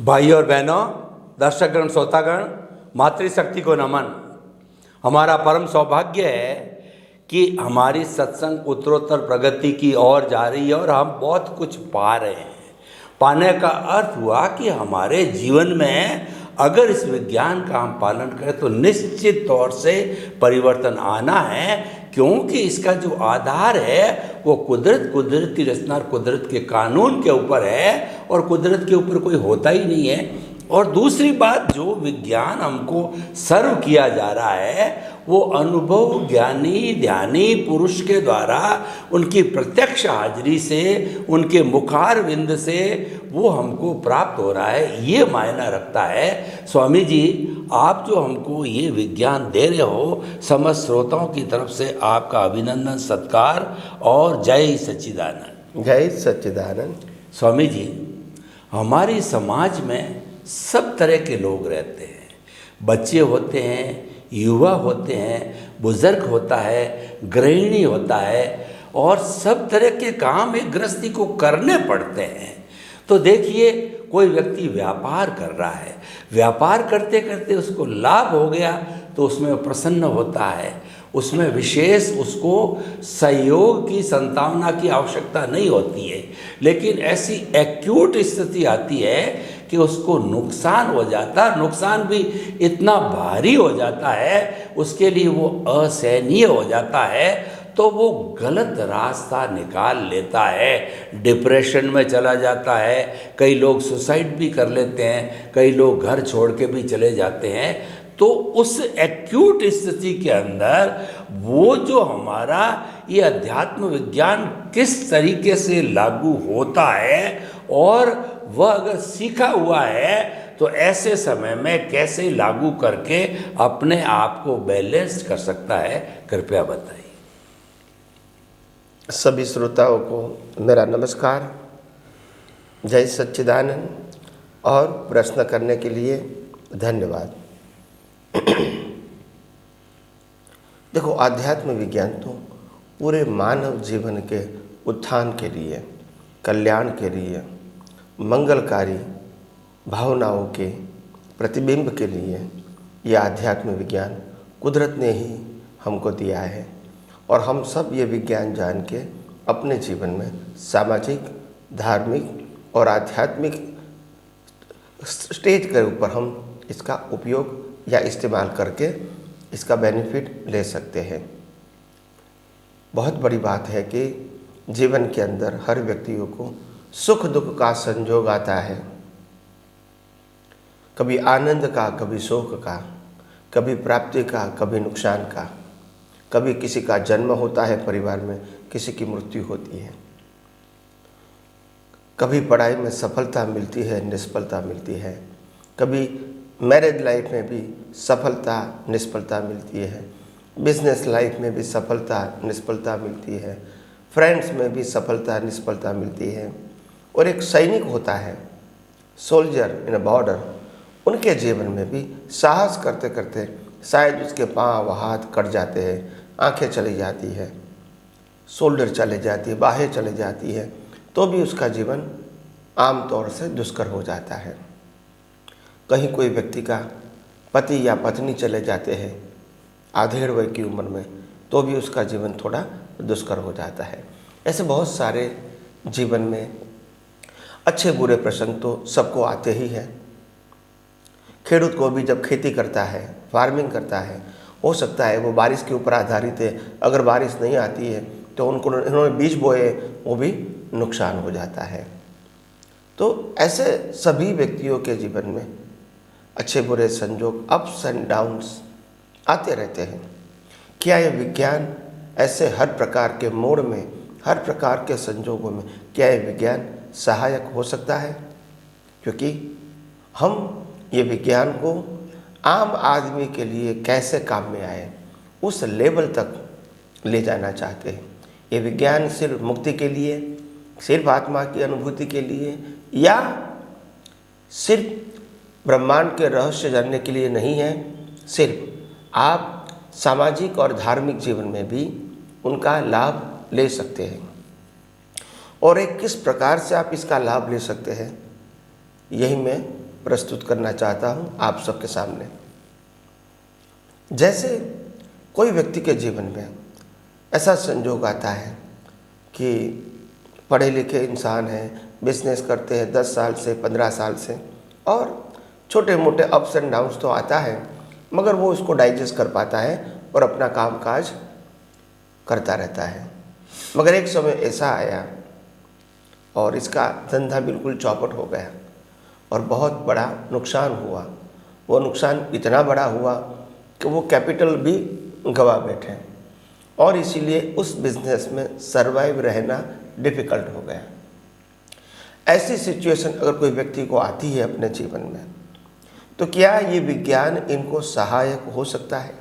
भाई और बहनों, दर्शकगण, श्रोतागण, मातृशक्ति को नमन। हमारा परम सौभाग्य है कि हमारी सत्संग उत्तरोत्तर प्रगति की ओर जा रही है और हम बहुत कुछ पा रहे हैं। पाने का अर्थ हुआ कि हमारे जीवन में अगर इस विज्ञान का हम पालन करें तो निश्चित तौर से परिवर्तन आना है, क्योंकि इसका जो आधार है वो कुदरत की रचना और कुदरत के कानून के ऊपर है और कुदरत के ऊपर कोई होता ही नहीं है। और दूसरी बात, जो विज्ञान हमको सर्व किया जा रहा है वो अनुभव ज्ञानी ध्यानी पुरुष के द्वारा उनकी प्रत्यक्ष हाजिरी से, उनके मुखार विंद से वो हमको प्राप्त हो रहा है। ये मायना रखता है। स्वामी जी, आप जो हमको ये विज्ञान दे रहे हो, समस्त श्रोताओं की तरफ से आपका अभिनंदन, सत्कार और जय सच्चिदानंद। जय सच्चिदानंद। स्वामी जी, हमारी समाज में सब तरह के लोग रहते हैं। बच्चे होते हैं, युवा होते हैं, बुजुर्ग होता है, गृहिणी होता है और सब तरह के काम एक गृहस्थी को करने पड़ते हैं। तो देखिए, कोई व्यक्ति व्यापार कर रहा है, व्यापार करते करते उसको लाभ हो गया तो उसमें प्रसन्न होता है, उसमें विशेष उसको सहयोग की संभावना की आवश्यकता नहीं होती है। लेकिन ऐसी एक्यूट स्थिति आती है कि उसको नुकसान हो जाता है, नुकसान भी इतना भारी हो जाता है, उसके लिए वो असहनीय हो जाता है, तो वो गलत रास्ता निकाल लेता है, डिप्रेशन में चला जाता है। कई लोग सुसाइड भी कर लेते हैं, कई लोग घर छोड़ के भी चले जाते हैं। तो उस एक्यूट स्थिति के अंदर वो जो हमारा ये अध्यात्म विज्ञान किस तरीके से लागू होता है और वह अगर सीखा हुआ है तो ऐसे समय में कैसे लागू करके अपने आप को बैलेंस कर सकता है, कृपया बताइए। सभी श्रोताओं को मेरा नमस्कार, जय सच्चिदानंद और प्रश्न करने के लिए धन्यवाद। देखो, आध्यात्म विज्ञान तो पूरे मानव जीवन के उत्थान के लिए, कल्याण के लिए, मंगलकारी भावनाओं के प्रतिबिंब के लिए यह आध्यात्म विज्ञान कुदरत ने ही हमको दिया है। और हम सब ये विज्ञान जान के अपने जीवन में सामाजिक, धार्मिक और आध्यात्मिक स्टेज के ऊपर हम इसका उपयोग या इस्तेमाल करके इसका बेनिफिट ले सकते हैं। बहुत बड़ी बात है कि जीवन के अंदर हर व्यक्तियों को सुख दुख का संजोग आता है, कभी आनंद का, कभी शोक का, कभी प्राप्ति का, कभी नुकसान का। कभी किसी का जन्म होता है परिवार में, किसी की मृत्यु होती है। कभी पढ़ाई में सफलता मिलती है, निष्फलता मिलती है। कभी मैरिज लाइफ में भी सफलता निष्फलता मिलती है, बिजनेस लाइफ में भी सफलता निष्फलता मिलती है, फ्रेंड्स में भी सफलता निष्फलता मिलती है। और एक सैनिक होता है, सोल्जर इन अ बॉर्डर, उनके जीवन में भी साहस करते करते शायद उसके पाँव हाथ कट जाते हैं, आंखें चली जाती है, शोल्डर चले जाती है, बाहें चली जाती है, तो भी उसका जीवन आम तौर से दुष्कर हो जाता है। कहीं कोई व्यक्ति का पति या पत्नी चले जाते हैं आधेड़ वय की उम्र में, तो भी उसका जीवन थोड़ा दुष्कर हो जाता है। ऐसे बहुत सारे जीवन में अच्छे बुरे प्रसंग तो सबको आते ही हैं। खेडूत को भी जब खेती करता है, फार्मिंग करता है, हो सकता है वो बारिश के ऊपर आधारित है, अगर बारिश नहीं आती है तो इन्होंने बीज बोए, वो भी नुकसान हो जाता है। तो ऐसे सभी व्यक्तियों के जीवन में अच्छे बुरे संजोग, अप्स एंड डाउन्स आते रहते हैं। क्या यह विज्ञान ऐसे हर प्रकार के मोड़ में, हर प्रकार के संजोगों में क्या यह विज्ञान सहायक हो सकता है? क्योंकि हम ये विज्ञान को आम आदमी के लिए कैसे काम में आए उस लेवल तक ले जाना चाहते हैं। ये विज्ञान सिर्फ मुक्ति के लिए, सिर्फ आत्मा की अनुभूति के लिए या सिर्फ ब्रह्मांड के रहस्य जानने के लिए नहीं है, सिर्फ आप सामाजिक और धार्मिक जीवन में भी उनका लाभ ले सकते हैं। और एक किस प्रकार से आप इसका लाभ ले सकते हैं, यही मैं प्रस्तुत करना चाहता हूँ आप सबके सामने। जैसे कोई व्यक्ति के जीवन में ऐसा संजोग आता है कि पढ़े लिखे इंसान हैं, बिजनेस करते हैं 10 साल से 15 साल से, और छोटे मोटे अप्स एंड डाउन्स तो आता है, मगर वो उसको डाइजेस्ट कर पाता है और अपना काम काज करता रहता है। मगर एक समय ऐसा आया और इसका धंधा बिल्कुल चौपट हो गया और बहुत बड़ा नुकसान हुआ। वो नुकसान इतना बड़ा हुआ कि वो कैपिटल भी गंवा बैठे और इसीलिए उस बिजनेस में सरवाइव रहना डिफ़िकल्ट हो गया। ऐसी सिचुएशन अगर कोई व्यक्ति को आती है अपने जीवन में, तो क्या ये विज्ञान इनको सहायक हो सकता है?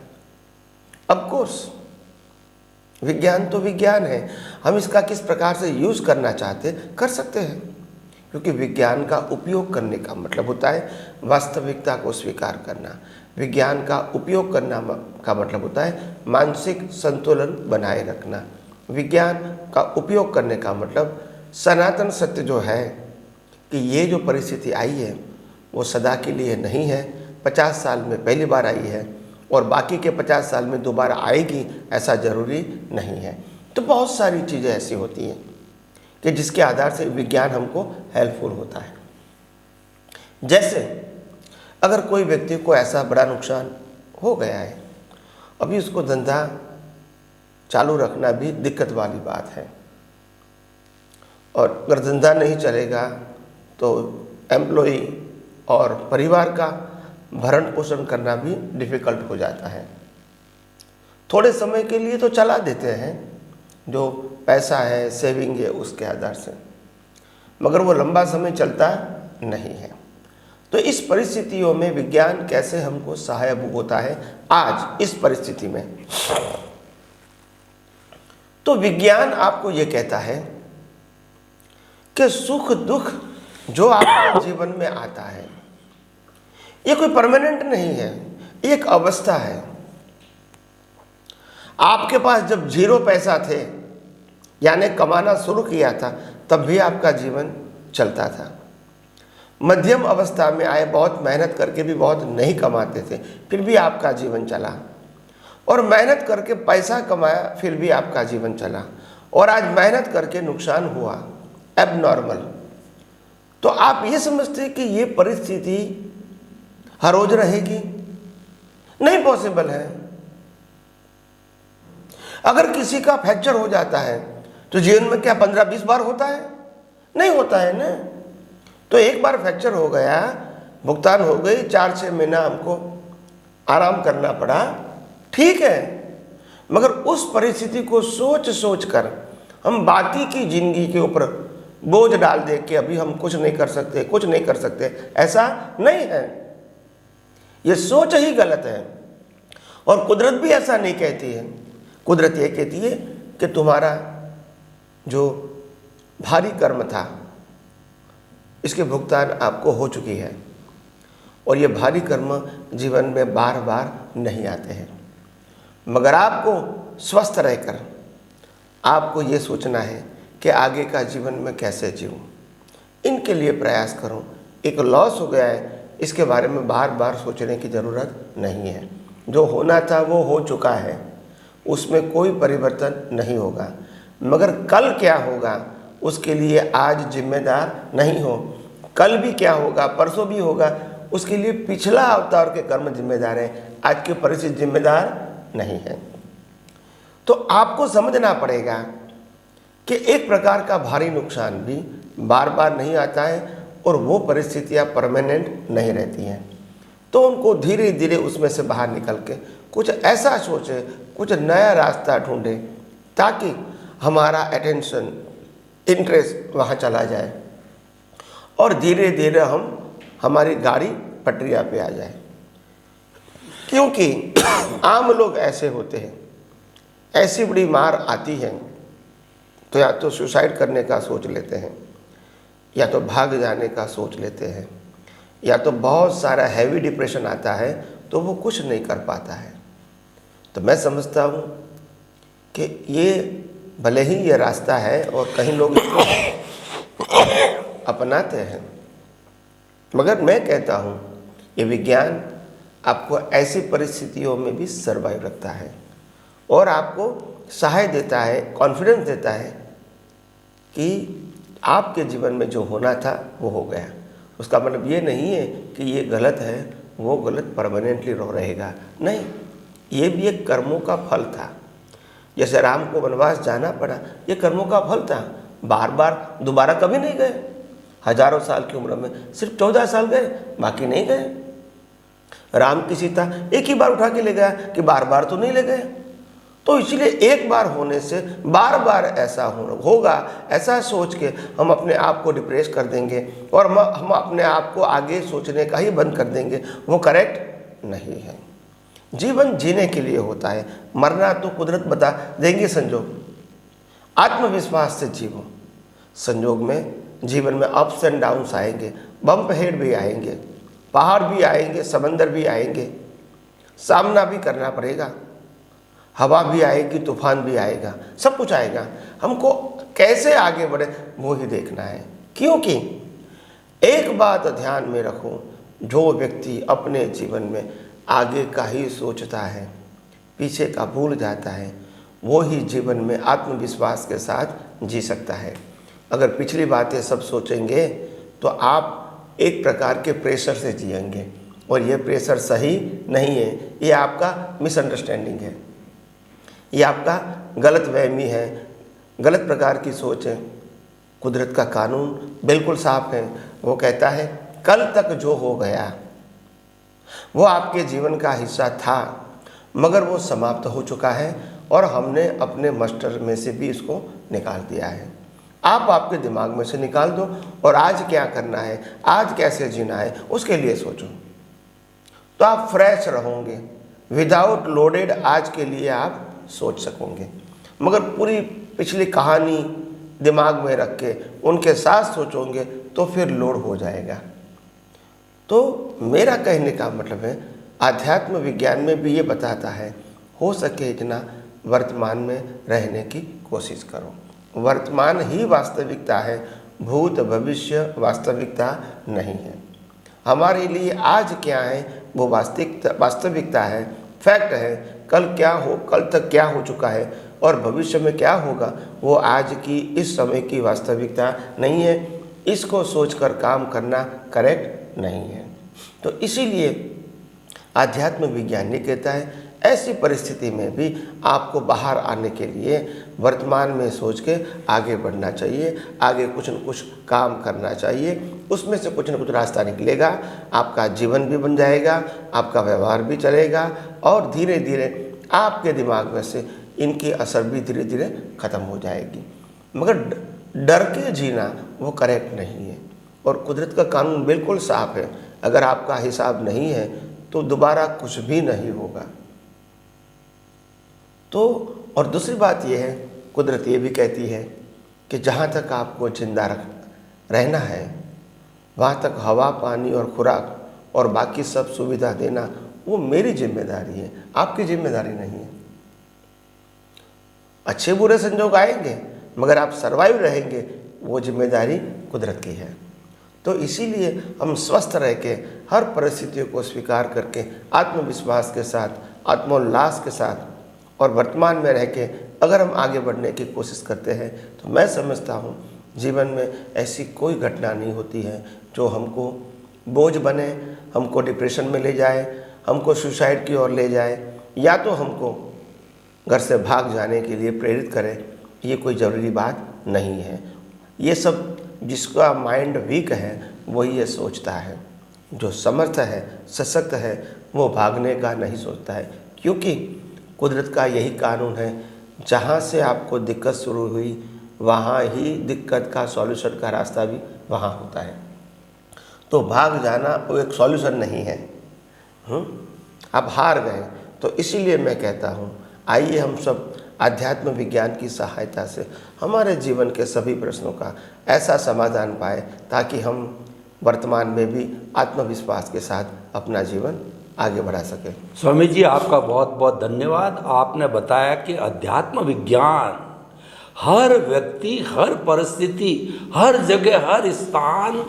ऑफ कोर्स, विज्ञान तो विज्ञान है, हम इसका किस प्रकार से यूज़ करना चाहते कर सकते हैं, क्योंकि विज्ञान का उपयोग करने का मतलब होता है वास्तविकता को स्वीकार करना। विज्ञान का उपयोग करना का मतलब होता है मानसिक संतुलन बनाए रखना। विज्ञान का उपयोग करने का मतलब सनातन सत्य जो है कि ये जो परिस्थिति आई है वो सदा के लिए नहीं है, 50 साल में पहली बार आई है और बाकी के 50 साल में दोबारा आएगी, ऐसा ज़रूरी नहीं है। तो बहुत सारी चीज़ें ऐसी होती हैं कि जिसके आधार से विज्ञान हमको हेल्पफुल होता है। जैसे अगर कोई व्यक्ति को ऐसा बड़ा नुकसान हो गया है, अभी उसको धंधा चालू रखना भी दिक्कत वाली बात है, और अगर धंधा नहीं चलेगा तो एम्प्लॉई और परिवार का भरण पोषण करना भी डिफ़िकल्ट हो जाता है। थोड़े समय के लिए तो चला देते हैं, जो पैसा है सेविंग है उसके आधार से, मगर वो लंबा समय चलता नहीं है। तो इस परिस्थितियों में विज्ञान कैसे हमको सहायक होता है आज इस परिस्थिति में? तो विज्ञान आपको ये कहता है कि सुख दुख जो आपके जीवन में आता है ये कोई परमानेंट नहीं है, एक अवस्था है। आपके पास जब 0 पैसा थे, यानी कमाना शुरू किया था, तब भी आपका जीवन चलता था। मध्यम अवस्था में आए, बहुत मेहनत करके भी बहुत नहीं कमाते थे, फिर भी आपका जीवन चला, और मेहनत करके पैसा कमाया फिर भी आपका जीवन चला, और आज मेहनत करके नुकसान हुआ, एबनॉर्मल। तो आप ये समझते हैं कि ये परिस्थिति हर रोज रहेगी? नहीं पॉसिबल है। अगर किसी का फ्रैक्चर हो जाता है तो जीवन में क्या 15-20 बार होता है? नहीं होता है ना। तो एक बार फ्रैक्चर हो गया, भुगतान हो गई, 4-6 महीना हमको आराम करना पड़ा, ठीक है, मगर उस परिस्थिति को सोच कर हम बाकी की जिंदगी के ऊपर बोझ डाल दे के अभी हम कुछ नहीं कर सकते, ऐसा नहीं है। ये सोच ही गलत है, और कुदरत भी ऐसा नहीं कहती है। कुदरत ये कहती है कि तुम्हारा जो भारी कर्म था इसके भुगतान आपको हो चुकी है, और ये भारी कर्म जीवन में बार बार नहीं आते हैं। मगर आपको स्वस्थ रहकर आपको ये सोचना है कि आगे का जीवन में कैसे जीऊँ, इनके लिए प्रयास करूँ। एक लॉस हो गया है, इसके बारे में बार बार सोचने की ज़रूरत नहीं है। जो होना था वो हो चुका है, उसमें कोई परिवर्तन नहीं होगा, मगर कल क्या होगा उसके लिए आज जिम्मेदार नहीं हो। कल भी क्या होगा, परसों भी होगा, उसके लिए पिछला अवतार के कर्म जिम्मेदार हैं, आज की परिस्थिति जिम्मेदार नहीं है। तो आपको समझना पड़ेगा कि एक प्रकार का भारी नुकसान भी बार बार नहीं आता है, और वो परिस्थितियाँ परमानेंट नहीं रहती हैं। तो उनको धीरे धीरे उसमें से बाहर निकल के कुछ ऐसा सोचे, कुछ नया रास्ता ढूंढे, ताकि हमारा अटेंशन, इंटरेस्ट वहाँ चला जाए और धीरे धीरे हमारी गाड़ी पटरिया पे आ जाए। क्योंकि आम लोग ऐसे होते हैं, ऐसी बड़ी मार आती है तो या तो सुसाइड करने का सोच लेते हैं, या तो भाग जाने का सोच लेते हैं, या तो बहुत सारा हैवी डिप्रेशन आता है तो वो कुछ नहीं कर पाता है। तो मैं समझता हूँ कि ये भले ही ये रास्ता है और कहीं लोग इसको अपनाते हैं, मगर मैं कहता हूँ ये विज्ञान आपको ऐसी परिस्थितियों में भी सर्वाइव रखता है और आपको सहाय देता है, कॉन्फिडेंस देता है कि आपके जीवन में जो होना था वो हो गया। उसका मतलब ये नहीं है कि ये गलत है, वो गलत परमानेंटली रहेगा, नहीं, ये भी एक कर्मों का फल था। जैसे राम को वनवास जाना पड़ा, ये कर्मों का फल था। बार बार दोबारा कभी नहीं गए, हजारों साल की उम्र में सिर्फ 14 साल गए, बाकी नहीं गए। राम की सीता एक ही बार उठा के ले गया कि बार बार तो नहीं ले गए। तो इसलिए एक बार होने से बार बार ऐसा होगा, ऐसा सोच के हम अपने आप को डिप्रेस कर देंगे और हम अपने आप को आगे सोचने का ही बंद कर देंगे, वो करेक्ट नहीं है। जीवन जीने के लिए होता है, मरना तो कुदरत बता देंगे संजोग। आत्मविश्वास से जीवो। संजोग में जीवन में अप्स एंड डाउन्स आएंगे, बम्प हेड भी आएंगे, पहाड़ भी आएंगे, समंदर भी आएंगे, सामना भी करना पड़ेगा, हवा भी आएगी, तूफान भी आएगा, सब कुछ आएगा। हमको कैसे आगे बढ़े वो ही देखना है। क्योंकि एक बात ध्यान में रखो, जो व्यक्ति अपने जीवन में आगे का ही सोचता है, पीछे का भूल जाता है, वो ही जीवन में आत्मविश्वास के साथ जी सकता है। अगर पिछली बातें सब सोचेंगे तो आप एक प्रकार के प्रेशर से जिएंगे और ये प्रेशर सही नहीं है, ये आपका मिसअंडरस्टैंडिंग है, ये आपका गलत वहमी है, गलत प्रकार की सोच है। कुदरत का कानून बिल्कुल साफ है, वो कहता है कल तक जो हो गया वो आपके जीवन का हिस्सा था, मगर वो समाप्त हो चुका है और हमने अपने मास्टर में से भी इसको निकाल दिया है। आप आपके दिमाग में से निकाल दो और आज क्या करना है, आज कैसे जीना है, उसके लिए सोचो, तो आप फ्रेश रहोगे। विदाउट लोडेड आज के लिए आप सोच सकोगे। मगर पूरी पिछली कहानी दिमाग में रख के उनके साथ सोचोगे तो फिर लोड हो जाएगा। तो मेरा कहने का मतलब है, आध्यात्म विज्ञान में भी ये बताता है, हो सके इतना वर्तमान में रहने की कोशिश करो। वर्तमान ही वास्तविकता है, भूत भविष्य वास्तविकता नहीं है। हमारे लिए आज क्या है वो वास्तविकता है, फैक्ट है। कल क्या हो, कल तक क्या हो चुका है और भविष्य में क्या होगा वो आज की इस समय की वास्तविकता नहीं है। इसको सोचकर काम करना करेक्ट नहीं है। तो इसीलिए आध्यात्म विज्ञान ये कहता है, ऐसी परिस्थिति में भी आपको बाहर आने के लिए वर्तमान में सोच के आगे बढ़ना चाहिए, आगे कुछ न कुछ काम करना चाहिए, उसमें से कुछ न कुछ रास्ता निकलेगा, आपका जीवन भी बन जाएगा, आपका व्यवहार भी चलेगा और धीरे धीरे आपके दिमाग में से इनकी असर भी धीरे धीरे ख़त्म हो जाएगी। मगर डर के जीना वो करेक्ट नहीं है और कुदरत का कानून बिल्कुल साफ है। अगर आपका हिसाब नहीं है तो दोबारा कुछ भी नहीं होगा। तो और दूसरी बात यह है, कुदरत ये भी कहती है कि जहाँ तक आपको जिंदा रहना है वहाँ तक हवा, पानी और खुराक और बाकी सब सुविधा देना वो मेरी जिम्मेदारी है, आपकी जिम्मेदारी नहीं है। अच्छे बुरे संजोग आएंगे मगर आप सर्वाइव रहेंगे, वो जिम्मेदारी कुदरत की है। तो इसीलिए हम स्वस्थ रह के हर परिस्थितियों को स्वीकार करके आत्मविश्वास के साथ, आत्मोल्लास के साथ और वर्तमान में रह के अगर हम आगे बढ़ने की कोशिश करते हैं तो मैं समझता हूँ जीवन में ऐसी कोई घटना नहीं होती है जो हमको बोझ बने, हमको डिप्रेशन में ले जाए, हमको सुसाइड की ओर ले जाए या तो हमको घर से भाग जाने के लिए प्रेरित करे। ये कोई ज़रूरी बात नहीं है। ये सब जिसका माइंड वीक है वही ये सोचता है, जो समर्थ है, सशक्त है, वो भागने का नहीं सोचता है। क्योंकि कुदरत का यही कानून है, जहाँ से आपको दिक्कत शुरू हुई वहाँ ही दिक्कत का सॉल्यूशन का रास्ता भी वहाँ होता है। तो भाग जाना वो एक सॉल्यूशन नहीं है। आप हार गए। तो इसीलिए मैं कहता हूँ, आइए हम सब आध्यात्म विज्ञान की सहायता से हमारे जीवन के सभी प्रश्नों का ऐसा समाधान पाए ताकि हम वर्तमान में भी आत्मविश्वास के साथ अपना जीवन आगे बढ़ा सकें। स्वामी जी, आपका बहुत बहुत धन्यवाद। आपने बताया कि अध्यात्म विज्ञान हर व्यक्ति, हर परिस्थिति, हर जगह, हर स्थान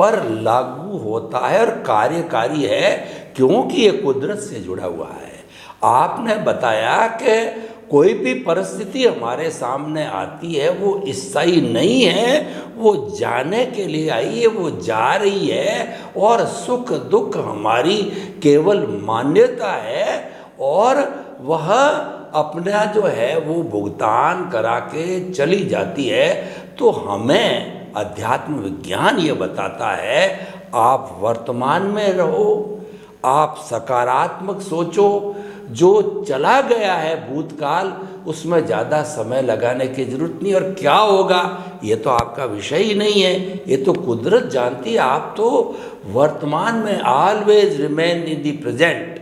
पर लागू होता है और कार्यकारी है, क्योंकि ये कुदरत से जुड़ा हुआ है। आपने बताया कि कोई भी परिस्थिति हमारे सामने आती है वो स्थायी नहीं है, वो जाने के लिए आई है, वो जा रही है, और सुख दुख हमारी केवल मान्यता है, और वह अपना जो है वो भुगतान करा के चली जाती है। तो हमें अध्यात्म विज्ञान ये बताता है, आप वर्तमान में रहो, आप सकारात्मक सोचो, जो चला गया है भूतकाल उसमें ज़्यादा समय लगाने की जरूरत नहीं, और क्या होगा ये तो आपका विषय ही नहीं है, ये तो कुदरत जानती है। आप तो वर्तमान में always remain in the present.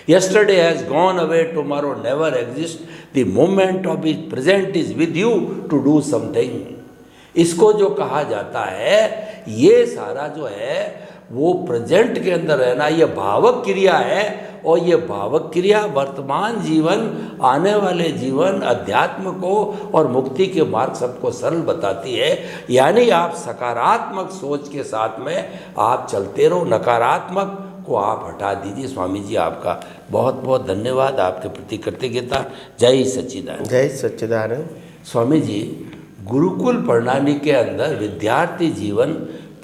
Yesterday has gone away, tomorrow never exists. The moment of the present is with you to do something. इसको जो कहा जाता है, ये सारा जो है वो प्रेजेंट के अंदर रहना, ये भावक क्रिया है, और ये भावक क्रिया वर्तमान जीवन, आने वाले जीवन, अध्यात्म को और मुक्ति के मार्ग सबको सरल बताती है। यानी आप सकारात्मक सोच के साथ में आप चलते रहो, नकारात्मक को आप हटा दीजिए। स्वामी जी आपका बहुत बहुत धन्यवाद, आपके प्रति कृतज्ञता। जय सच्चिदानंद। जय सच्चिदानंद। स्वामी जी, गुरुकुल प्रणाली के अंदर विद्यार्थी जीवन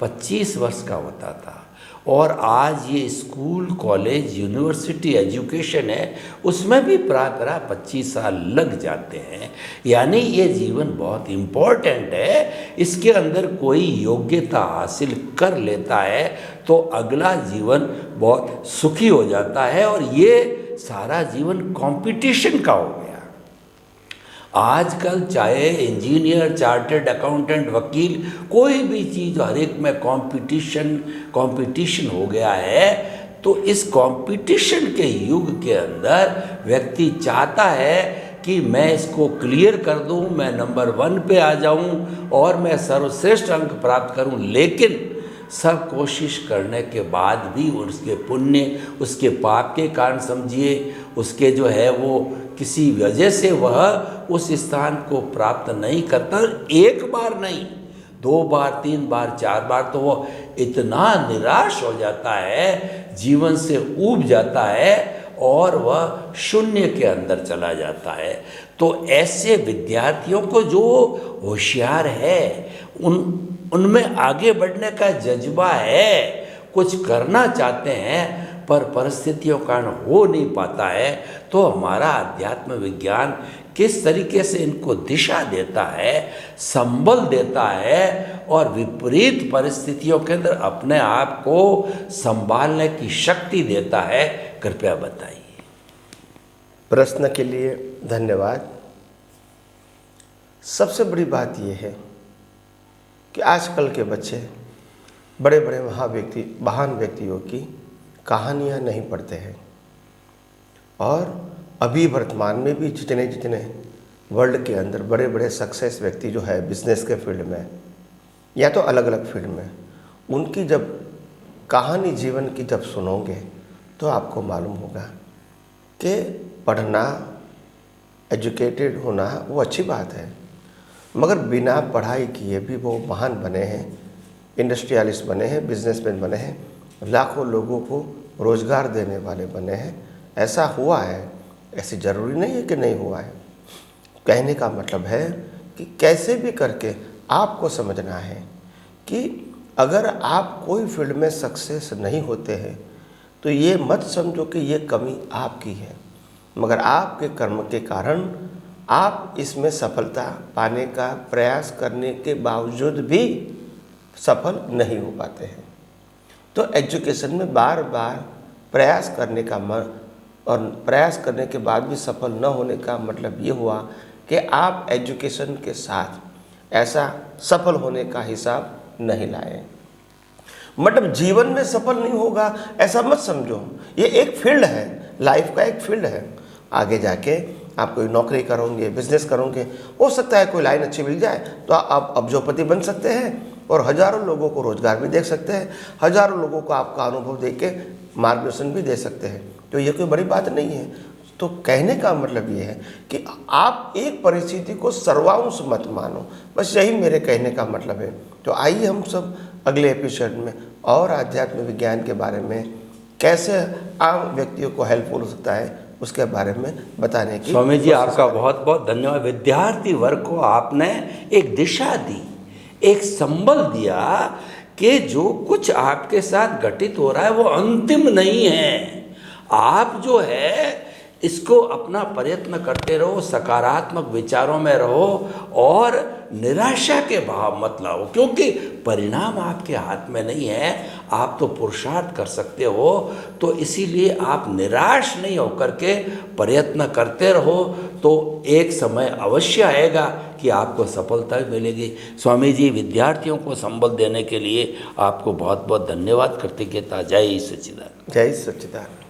25 वर्ष का होता था, और आज ये स्कूल, कॉलेज, यूनिवर्सिटी एजुकेशन है, उसमें भी प्राय 25 साल लग जाते हैं। यानी ये जीवन बहुत इम्पोर्टेंट है। इसके अंदर कोई योग्यता हासिल कर लेता है तो अगला जीवन बहुत सुखी हो जाता है, और ये सारा जीवन कंपटीशन का हो गया। आजकल चाहे इंजीनियर, चार्टर्ड अकाउंटेंट, वकील, कोई भी चीज़, हर एक में कंपटीशन हो गया है। तो इस कंपटीशन के युग के अंदर व्यक्ति चाहता है कि मैं इसको क्लियर कर दूं, मैं नंबर 1 पे आ जाऊं और मैं सर्वश्रेष्ठ अंक प्राप्त करूं, लेकिन सब कोशिश करने के बाद भी उसके पुण्य, उसके पाप के कारण समझिए, उसके जो है वो किसी वजह से वह उस स्थान को प्राप्त नहीं करता। एक बार नहीं, 2 बार, 3 बार, 4 बार, तो वो इतना निराश हो जाता है, जीवन से ऊब जाता है, और वह शून्य के अंदर चला जाता है। तो ऐसे विद्यार्थियों को जो होशियार है, उनमें आगे बढ़ने का जज्बा है, कुछ करना चाहते हैं पर परिस्थितियों का कारण हो नहीं पाता है, तो हमारा अध्यात्म विज्ञान किस तरीके से इनको दिशा देता है, संबल देता है, और विपरीत परिस्थितियों के अंदर अपने आप को संभालने की शक्ति देता है। कृपया बताइए। प्रश्न के लिए धन्यवाद। सबसे बड़ी बात यह है कि आजकल के बच्चे बड़े बड़े महान व्यक्तियों की कहानियाँ नहीं पढ़ते हैं, और अभी वर्तमान में भी जितने वर्ल्ड के अंदर बड़े बड़े सक्सेस व्यक्ति जो है बिजनेस के फील्ड में या तो अलग अलग फील्ड में, उनकी जब कहानी जीवन की जब सुनोगे तो आपको मालूम होगा कि पढ़ना, एजुकेटेड होना वो अच्छी बात है, मगर बिना पढ़ाई किए भी वो महान बने हैं, इंडस्ट्रियलिस्ट बने हैं, बिजनेसमैन बने हैं, लाखों लोगों को रोज़गार देने वाले बने हैं। ऐसा हुआ है, ऐसी ज़रूरी नहीं है कि नहीं हुआ है। कहने का मतलब है कि कैसे भी करके आपको समझना है कि अगर आप कोई फील्ड में सक्सेस नहीं होते हैं तो ये मत समझो कि ये कमी आपकी है, मगर आपके कर्म के कारण आप इसमें सफलता पाने का प्रयास करने के बावजूद भी सफल नहीं हो पाते हैं। तो एजुकेशन में बार बार प्रयास करने का और प्रयास करने के बाद भी सफल न होने का मतलब ये हुआ कि आप एजुकेशन के साथ ऐसा सफल होने का हिसाब नहीं लाए। मतलब जीवन में सफल नहीं होगा ऐसा मत समझो, ये एक फील्ड है, लाइफ का एक फील्ड है। आगे जाके आप कोई नौकरी करोगे, बिजनेस करोगे, हो सकता है कोई लाइन अच्छी मिल जाए तो आप अब्जोपति बन सकते हैं और हज़ारों लोगों को रोज़गार भी दे सकते हैं, हज़ारों लोगों को आपका अनुभव दे के मार्गदर्शन भी दे सकते हैं। तो ये कोई बड़ी बात नहीं है। तो कहने का मतलब ये है कि आप एक परिस्थिति को सर्वांश मत मानो, बस यही मेरे कहने का मतलब है। तो आइए हम सब अगले एपिसोड में और आध्यात्म विज्ञान के बारे में कैसे आम व्यक्तियों को हेल्पफुल हो सकता है उसके बारे में बताने की स्वामी जी आपका बहुत बहुत धन्यवाद। विद्यार्थी वर्ग को आपने एक दिशा दी, एक संबल दिया कि जो कुछ आपके साथ घटित हो रहा है वो अंतिम नहीं है। आप जो है इसको अपना प्रयत्न करते रहो, सकारात्मक विचारों में रहो और निराशा के भाव मत लाओ, क्योंकि परिणाम आपके हाथ में नहीं है। आप तो पुरुषार्थ कर सकते हो, तो इसीलिए आप निराश नहीं होकर के प्रयत्न करते रहो, तो एक समय अवश्य आएगा कि आपको सफलता मिलेगी। स्वामी जी विद्यार्थियों को संबल देने के लिए आपको बहुत बहुत धन्यवाद। कृतज्ञता। जय सच्चिदानंद। जय सच्चिदानंद।